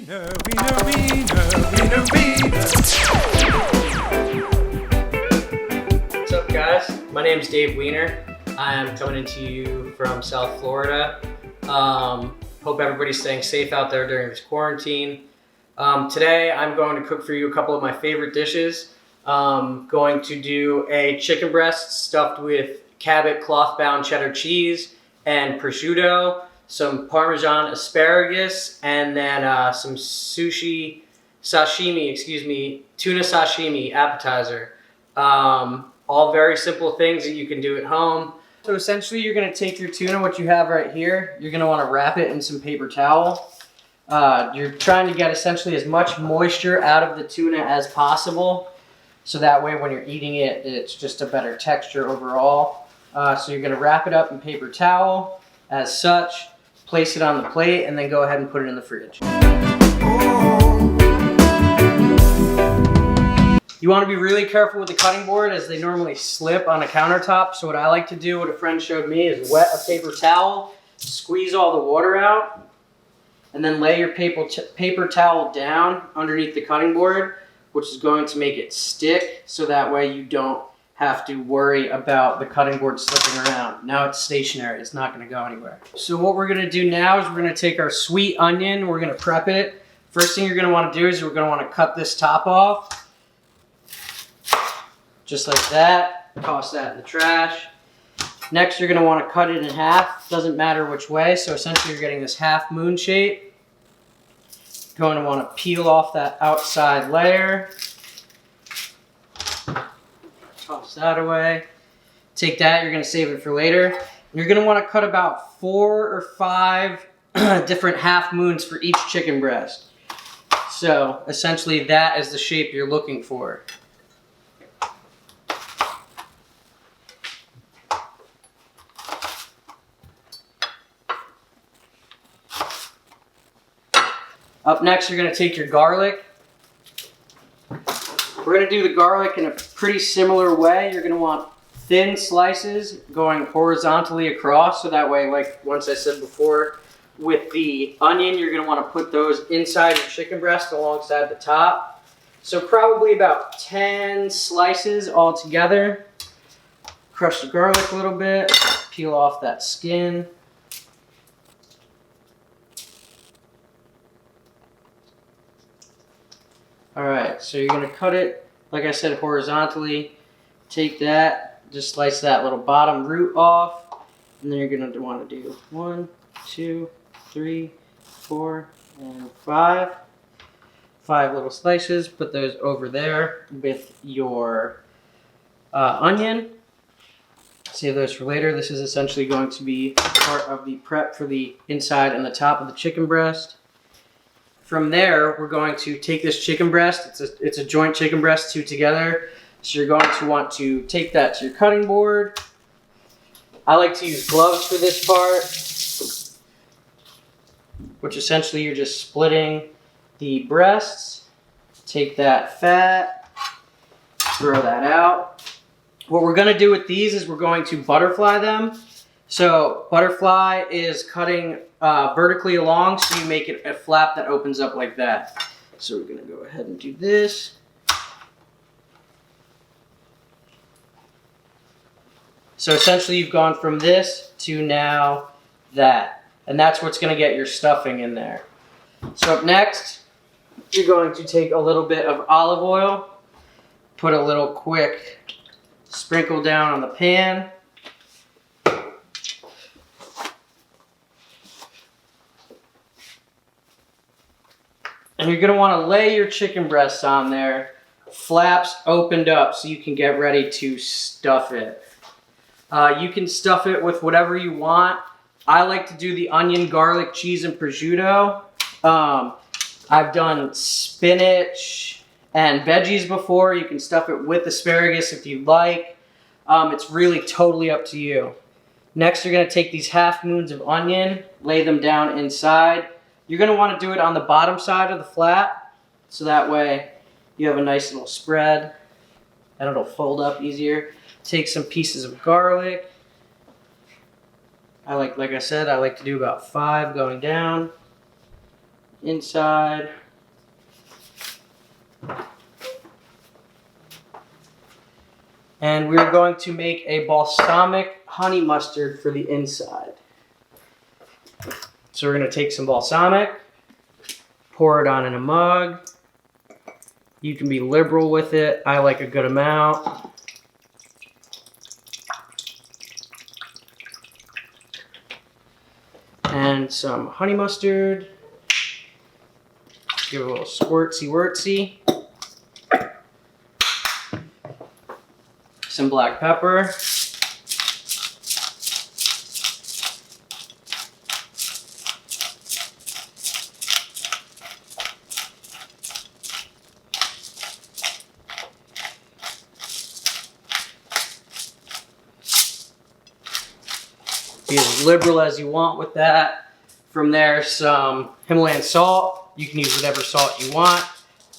Wiener, Wiener, Wiener, Wiener, Wiener. What's up, guys? My name is Dave Weiner. I am coming into you from South Florida. Hope everybody's staying safe out there during this quarantine. Today, I'm going to cook for you a couple of my favorite dishes. Going to do a chicken breast stuffed with Cabot Clothbound cheddar cheese and prosciutto, some Parmesan Asparagus, and then some Sashimi, Tuna Sashimi appetizer. All very simple things that you can do at home. So essentially you're gonna take your tuna, what you have right here, you're gonna wanna wrap it in some paper towel. You're trying to get essentially as much moisture out of the tuna as possible. So that way when you're eating it, it's just a better texture overall. So you're gonna wrap it up in paper towel as such, place it on the plate, and then go ahead and put it in the fridge. You want to be really careful with the cutting board as they normally slip on a countertop. So what I like to do, what a friend showed me, is wet a paper towel, squeeze all the water out, and then lay your paper towel down underneath the cutting board, which is going to make it stick, so that way you don't have to worry about the cutting board slipping around. Now it's stationary, it's not gonna go anywhere. So what we're gonna do now is we're gonna take our sweet onion, we're gonna prep it. First thing you're gonna wanna do is we're gonna wanna cut this top off. Just like that, toss that in the trash. Next you're gonna wanna cut it in half, doesn't matter which way, so essentially you're getting this half moon shape. Going to wanna peel off that outside layer. Toss that away. Take that, you're gonna save it for later. You're gonna wanna cut about 4 or 5 different half moons for each chicken breast. So essentially that is the shape you're looking for. Up next, you're gonna take your garlic. We're gonna do the garlic in a pretty similar way. You're gonna want thin slices going horizontally across, so that way, like once I said before, with the onion, you're gonna wanna put those inside your chicken breast alongside the top. So probably about 10 slices all together. Crush the garlic a little bit, peel off that skin. Alright, so you're going to cut it, like I said, horizontally. Take that, just slice that little bottom root off. And then you're going to want to do 1, 2, 3, 4, and 5. 5 little slices. Put those over there with your onion. Save those for later. This is essentially going to be part of the prep for the inside and the top of the chicken breast. From there, we're going to take this chicken breast. It's a joint chicken breast, 2 together. So you're going to want to take that to your cutting board. I like to use gloves for this part, which essentially you're just splitting the breasts. Take that fat, throw that out. What we're going to do with these is we're going to butterfly them. So butterfly is cutting vertically along, so you make it a flap that opens up like that. So we're going to go ahead and do this. So essentially you've gone from this to now that. And that's what's going to get your stuffing in there. So up next, you're going to take a little bit of olive oil, put a little quick sprinkle down on the pan. And you're going to want to lay your chicken breasts on there, flaps opened up, so you can get ready to stuff it. You can stuff it with whatever you want. I like to do the onion, garlic, cheese, and prosciutto. I've done spinach and veggies before. You can stuff it with asparagus if you'd like. It's really totally up to you. Next, you're going to take these half moons of onion, lay them down inside. You're going to want to do it on the bottom side of the flat, so that way you have a nice little spread and it'll fold up easier. Take some pieces of garlic. Like I said, I like to do about 5 going down. inside. And we're going to make a balsamic honey mustard for the inside. So we're going to take some balsamic, pour it on in a mug. You can be liberal with it. I like a good amount. And some honey mustard. Give it a little squirtsy-wurtsy. Some black pepper. Be as liberal as you want with that. From there, some Himalayan salt. You can use whatever salt you want.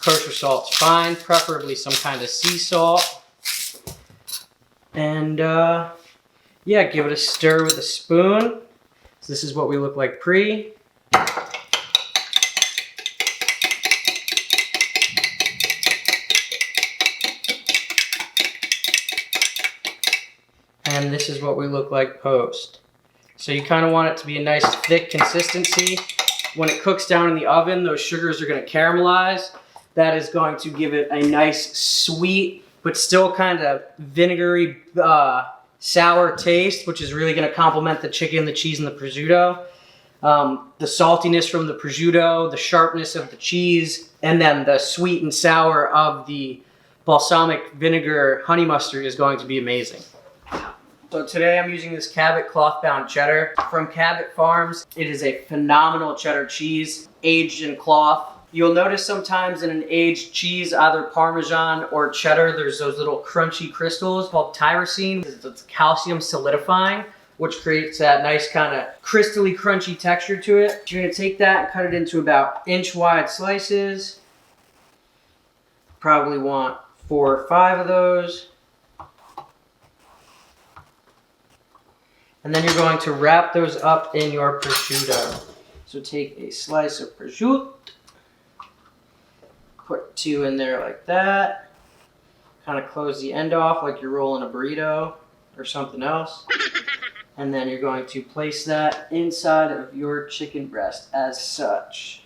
Kosher salt's fine, preferably some kind of sea salt. And yeah, give it a stir with a spoon. So this is what we look like pre. And this is what we look like post. So you kind of want it to be a nice thick consistency. When it cooks down in the oven, those sugars are going to caramelize. That is going to give it a nice sweet, but still kind of vinegary, sour taste, which is really going to complement the chicken, the cheese, and the prosciutto. The saltiness from the prosciutto, the sharpness of the cheese, and then the sweet and sour of the balsamic vinegar honey mustard is going to be amazing. So today I'm using this Cabot Clothbound cheddar from Cabot Farms. It is a phenomenal cheddar cheese, aged in cloth. You'll notice sometimes in an aged cheese, either Parmesan or cheddar, there's those little crunchy crystals called tyrosine. It's calcium solidifying, which creates that nice kind of crystally crunchy texture to it. You're gonna take that and cut it into about inch-wide slices. Probably want 4 or 5 of those. And then you're going to wrap those up in your prosciutto. So take a slice of prosciutto, put 2 in there like that. Kind of close the end off like you're rolling a burrito or something else. And then you're going to place that inside of your chicken breast as such.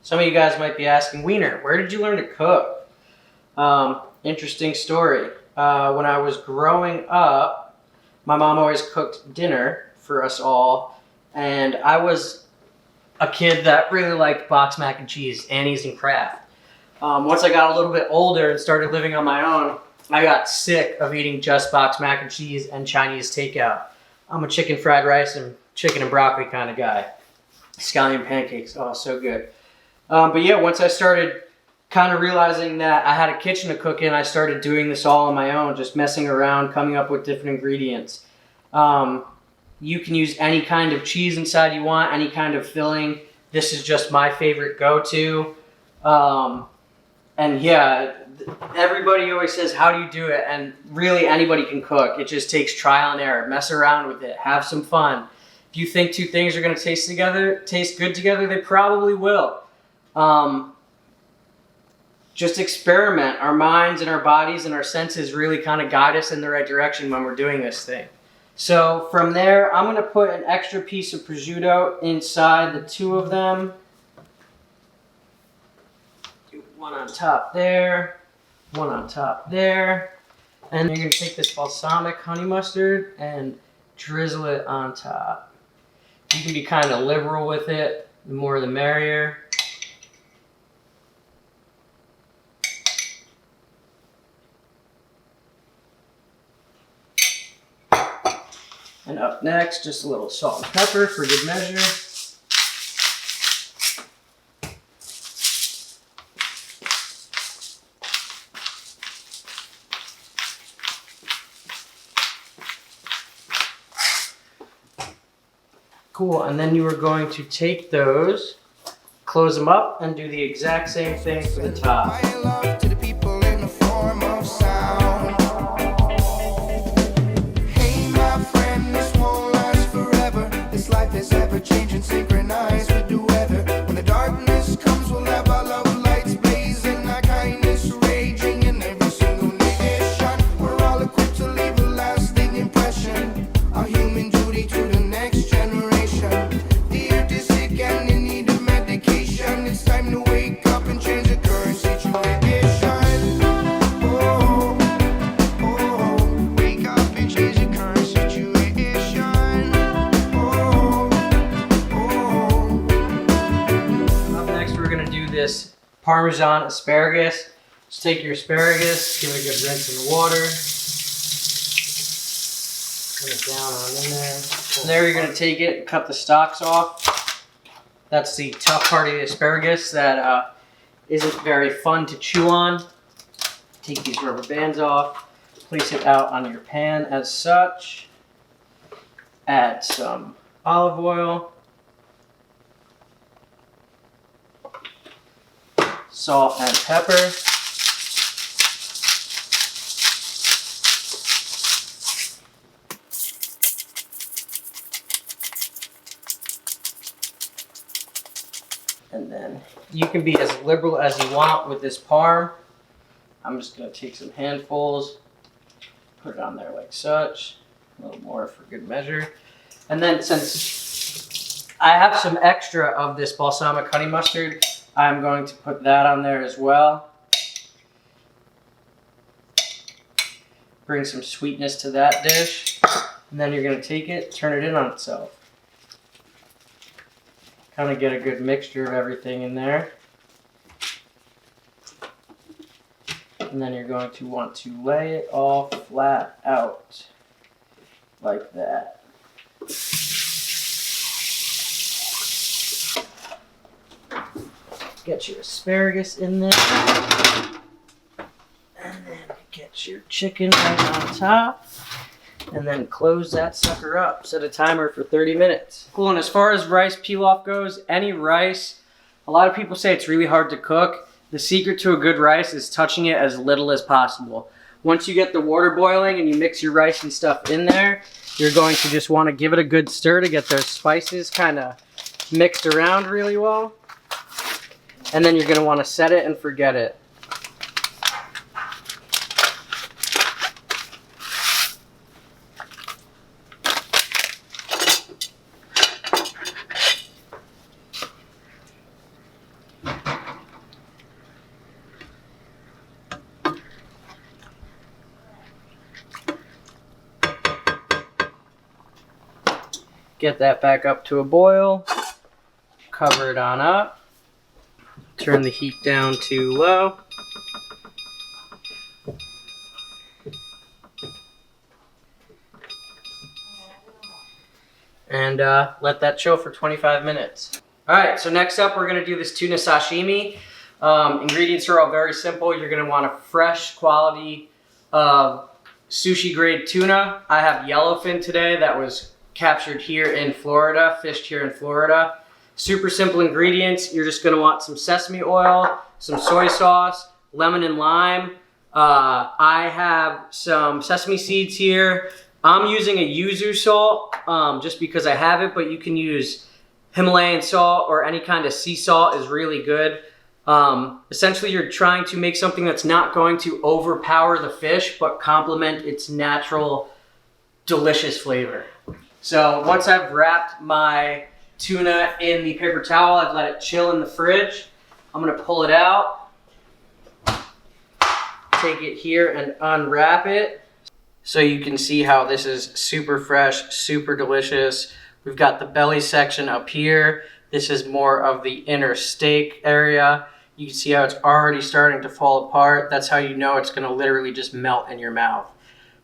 Some of you guys might be asking, Weiner, where did you learn to cook? Interesting story. When I was growing up, my mom always cooked dinner for us all, and I was a kid that really liked box mac and cheese, Annie's and Kraft. Once I got a little bit older and started living on my own, I got sick of eating just box mac and cheese and Chinese takeout. I'm a chicken fried rice and chicken and broccoli kind of guy. Scallion pancakes, oh, so good. But yeah, once I started kind of realizing that I had a kitchen to cook in, I started doing this all on my own, just messing around, coming up with different ingredients. You can use any kind of cheese inside you want, any kind of filling. This is just my favorite go-to. And yeah, everybody always says, how do you do it? And really anybody can cook. It just takes trial and error. Mess around with it. Have some fun. If you think 2 things are going to taste good together, they probably will. Just experiment. Our minds and our bodies and our senses really kind of guide us in the right direction when we're doing this thing. So from there, I'm going to put an extra piece of prosciutto inside the 2 of them. Do 1 on top there, 1 on top there. And you're going to take this balsamic honey mustard and drizzle it on top. You can be kind of liberal with it. The more the merrier. And up next, just a little salt and pepper for good measure. Cool, and then you are going to take those, close them up, and do the exact same thing for the top. this Parmesan asparagus. Just take your asparagus, give it a good rinse in the water. Put it down on in there. From there you're going to take it and cut the stalks off. That's the tough part of the asparagus that isn't very fun to chew on. Take these rubber bands off. Place it out on your pan as such. Add some olive oil. Salt and pepper. And then you can be as liberal as you want with this parm. I'm just going to take some handfuls, put it on there like such, a little more for good measure. And then since I have some extra of this balsamic honey mustard, I'm going to put that on there as well. Bring some sweetness to that dish. And then you're going to take it, turn it in on itself. Kind of get a good mixture of everything in there. And then you're going to want to lay it all flat out like that. Get your asparagus in there. And then get your chicken right on top. And then close that sucker up. Set a timer for 30 minutes. Cool, and as far as rice pilaf goes, any rice, a lot of people say it's really hard to cook. The secret to a good rice is touching it as little as possible. Once you get the water boiling and you mix your rice and stuff in there, you're going to just want to give it a good stir to get those spices kind of mixed around really well. And then you're going to want to set it and forget it. Get that back up to a boil, cover it on up, turn the heat down to low. And let that chill for 25 minutes. All right, so next up we're gonna do this tuna sashimi. Ingredients are all very simple. You're gonna want a fresh quality sushi grade tuna. I have yellowfin today that was captured here in Florida, fished here in Florida. Super simple ingredients. You're just gonna want some sesame oil, some soy sauce, lemon and lime. I have some sesame seeds here. I'm using a yuzu salt just because I have it, but you can use Himalayan salt or any kind of sea salt is really good. Essentially, you're trying to make something that's not going to overpower the fish, but complement its natural, delicious flavor. So once I've wrapped my tuna in the paper towel, I've let it chill in the fridge. I'm gonna pull it out, take it here and unwrap it. So you can see how this is super fresh, super delicious. We've got the belly section up here. This is more of the inner steak area. You can see how it's already starting to fall apart. That's how you know it's gonna literally just melt in your mouth.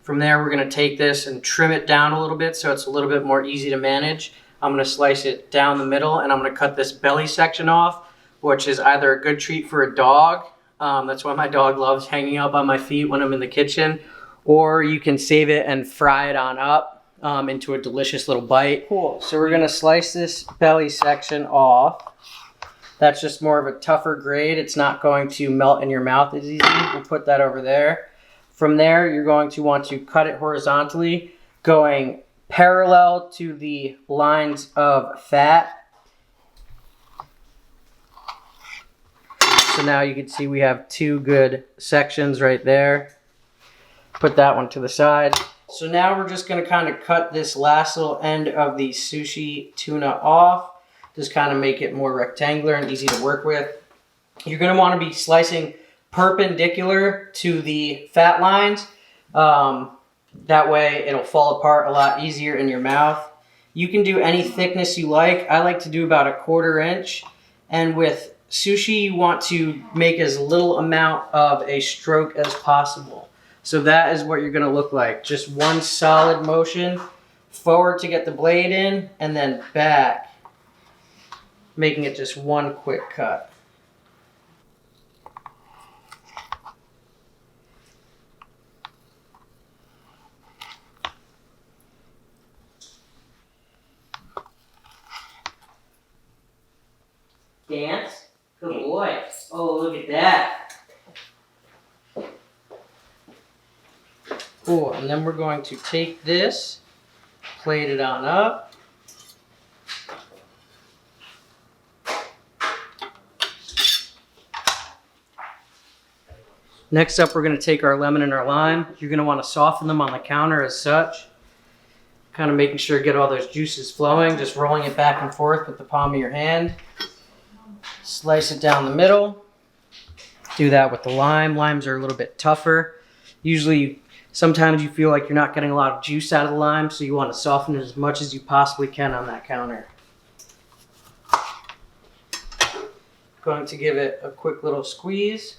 From there, we're gonna take this and trim it down a little bit so it's a little bit more easy to manage. I'm gonna slice it down the middle and I'm gonna cut this belly section off, which is either a good treat for a dog. That's why my dog loves hanging up on my feet when I'm in the kitchen. Or you can save it and fry it on up into a delicious little bite. Cool, so we're gonna slice this belly section off. That's just more of a tougher grade. It's not going to melt in your mouth as easy. We'll put that over there. From there, you're going to want to cut it horizontally, going parallel to the lines of fat. So now you can see we have two good sections right there. Put that one to the side. So now we're just gonna kind of cut this last little end of the sushi tuna off. Just kind of make it more rectangular and easy to work with. You're gonna wanna be slicing perpendicular to the fat lines. That way it'll fall apart a lot easier in your mouth. You can do any thickness you like. I like to do about 1/4 inch. And with sushi, you want to make as little amount of a stroke as possible. So that is what you're gonna look like. Just one solid motion, forward to get the blade in, and then back, making it just one quick cut. Dance? Good boy. Oh, look at that. Cool, and then we're going to take this, plate it on up. Next up, we're going to take our lemon and our lime. You're going to want to soften them on the counter as such. Kind of making sure to get all those juices flowing, just rolling it back and forth with the palm of your hand. Slice it down the middle. Do that with the lime. Limes are a little bit tougher. Usually, sometimes you feel like you're not getting a lot of juice out of the lime, so you want to soften it as much as you possibly can on that counter. Going to give it a quick little squeeze.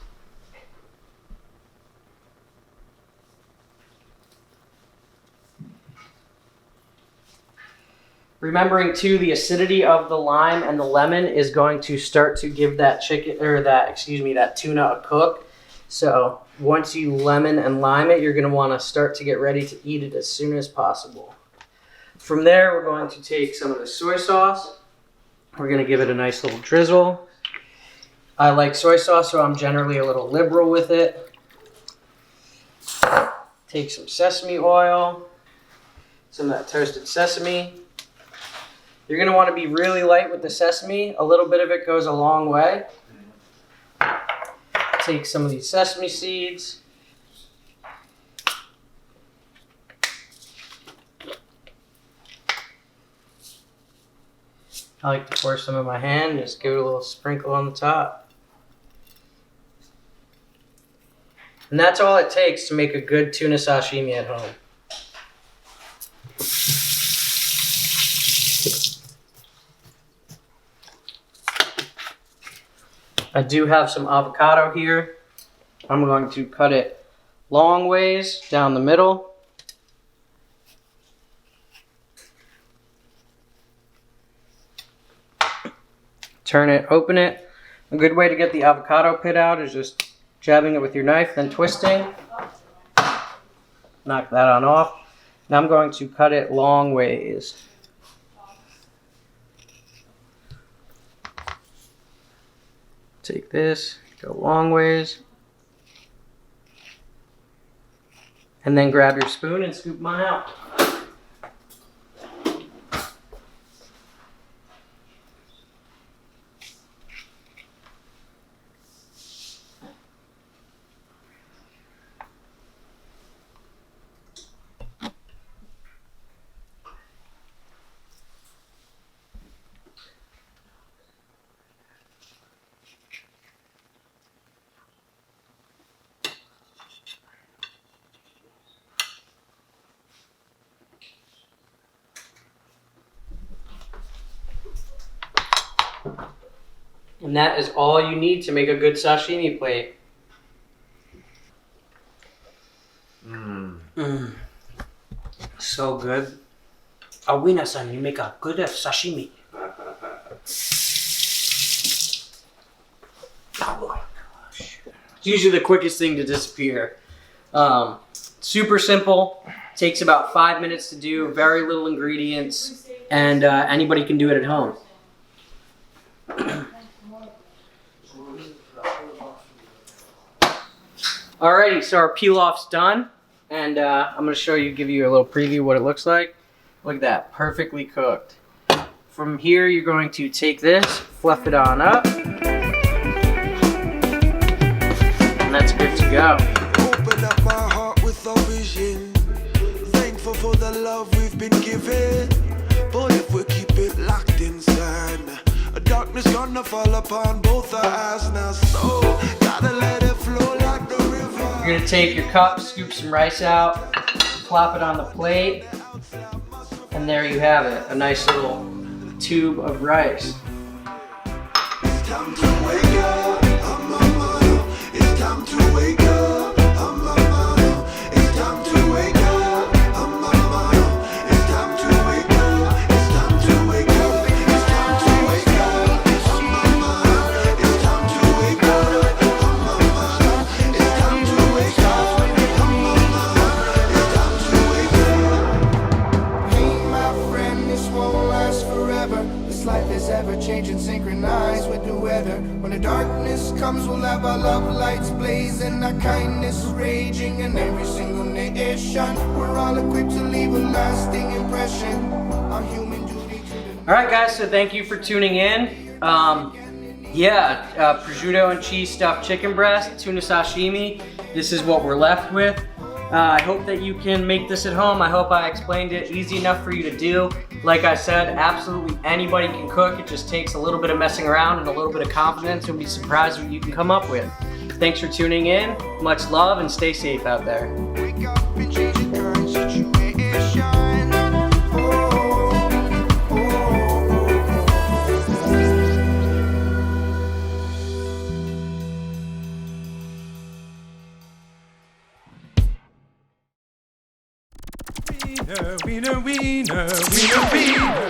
Remembering too, the acidity of the lime and the lemon is going to start to give that that tuna a cook. So once you lemon and lime it, you're going to want to start to get ready to eat it as soon as possible. From there, we're going to take some of the soy sauce. We're going to give it a nice little drizzle. I like soy sauce, so I'm generally a little liberal with it. Take some sesame oil, some of that toasted sesame. You're going to want to be really light with the sesame. A little bit of it goes a long way. Take some of these sesame seeds. I like to pour some in my hand, just give it a little sprinkle on the top. And that's all it takes to make a good tuna sashimi at home. I do have some avocado here. I'm going to cut it long ways down the middle. Turn it, open it. A good way to get the avocado pit out is just jabbing it with your knife, then twisting. Knock that on off. Now I'm going to cut it long ways. Take this, go long ways, and then grab your spoon and scoop mine out. And that is all you need to make a good sashimi plate. So good. Awina-san, you make a good sashimi. Oh my gosh. It's usually the quickest thing to disappear. Super simple. Takes about 5 minutes to do. Very little ingredients. And anybody can do it at home. Alrighty, so our peel-off's done, and I'm going to give you a little preview of what it looks like. Look at that, perfectly cooked. From here, you're going to take this, fluff it on up, and that's good to go. Open up my heart with a vision, thankful for the love we've been given, but if we keep it locked inside, darkness gonna fall upon both our eyes now, so gotta let it flow like the river. You're gonna take your cup, scoop some rice out, plop it on the plate, and there you have it, a nice little tube of rice. It's time to wake life is ever changing, synchronized with the weather. When the darkness comes, we'll have our love lights blazing, our kindness raging in every single nation. We're all equipped to leave a lasting impression. Our human duty to the... All right, guys, so thank you for tuning in. Prosciutto and cheese stuffed chicken breast, tuna sashimi. This is what we're left with. I hope that you can make this at home. I hope I explained it easy enough for you to do. Like I said, absolutely anybody can cook. It just takes a little bit of messing around and a little bit of confidence. You'll be surprised what you can come up with. Thanks for tuning in. Much love and stay safe out there. Wake up and change the current situation. Wiener, wiener, wiener, wiener, wiener.